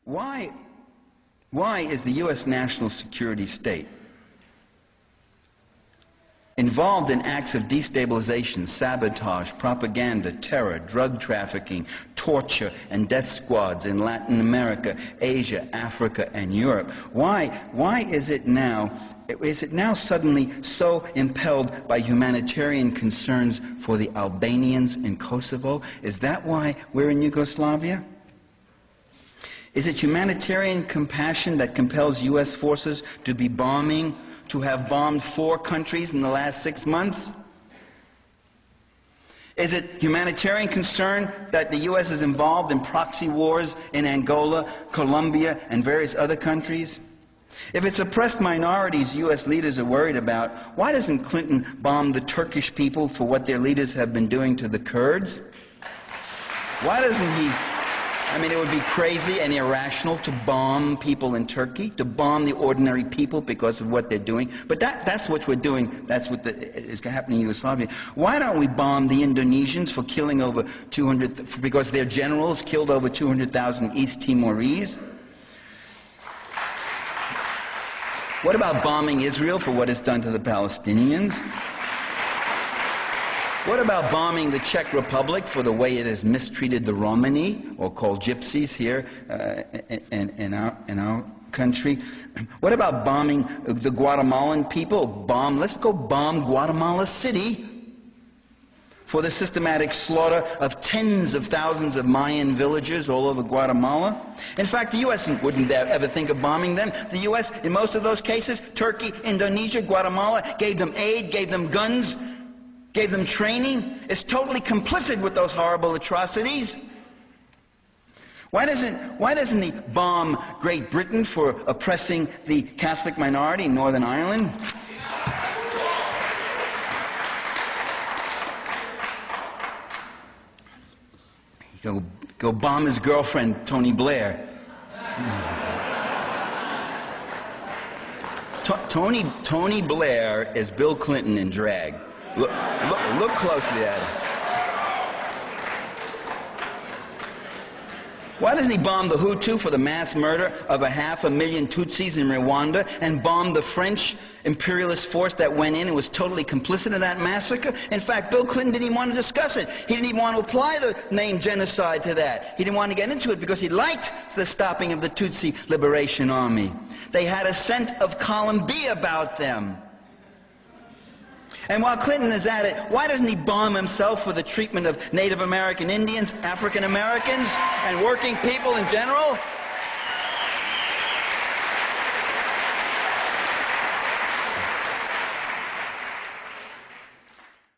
Why is the U.S. national security state involved in acts of destabilization, sabotage, propaganda, terror, drug trafficking, torture, and death squads in Latin America, Asia, Africa, and Europe? Why is it now suddenly so impelled by humanitarian concerns for the Albanians in Kosovo? Is that why we're in Yugoslavia? Is it humanitarian compassion that compels U.S. forces to have bombed 4 countries in the last 6 months? Is it humanitarian concern that the U.S. is involved in proxy wars in Angola, Colombia, and various other countries? If it's oppressed minorities U.S. leaders are worried about, why doesn't Clinton bomb the Turkish people for what their leaders have been doing to the Kurds? Why doesn't he? I mean, it would be crazy and irrational to bomb people in Turkey, to bomb the ordinary people because of what they're doing. But that's what we're doing. That's what is happening in Yugoslavia. Why don't we bomb the Indonesians for killing over 200, because their generals killed over 200,000 East Timorese? What about bombing Israel for what it's done to the Palestinians? What about bombing the Czech Republic for the way it has mistreated the Romani, or called gypsies here in our country? What about bombing the Guatemalan people? Let's go bomb Guatemala City for the systematic slaughter of tens of thousands of Mayan villagers all over Guatemala. In fact, the U.S. wouldn't ever think of bombing them. The U.S., in most of those cases, Turkey, Indonesia, Guatemala, gave them aid, gave them guns, gave them training, is totally complicit with those horrible atrocities. Why doesn't he bomb Great Britain for oppressing the Catholic minority in Northern Ireland? Go bomb his girlfriend, Tony Blair. Tony Blair is Bill Clinton in drag. Look closely at him. Why doesn't he bomb the Hutu for the mass murder of 500,000 Tutsis in Rwanda, and bomb the French imperialist force that went in and was totally complicit in that massacre? In fact, Bill Clinton didn't even want to discuss it. He didn't even want to apply the name genocide to that. He didn't want to get into it because he liked the stopping of the Tutsi Liberation Army. They had a scent of column B about them. And while Clinton is at it, why doesn't he bomb himself for the treatment of Native American Indians, African Americans, and working people in general?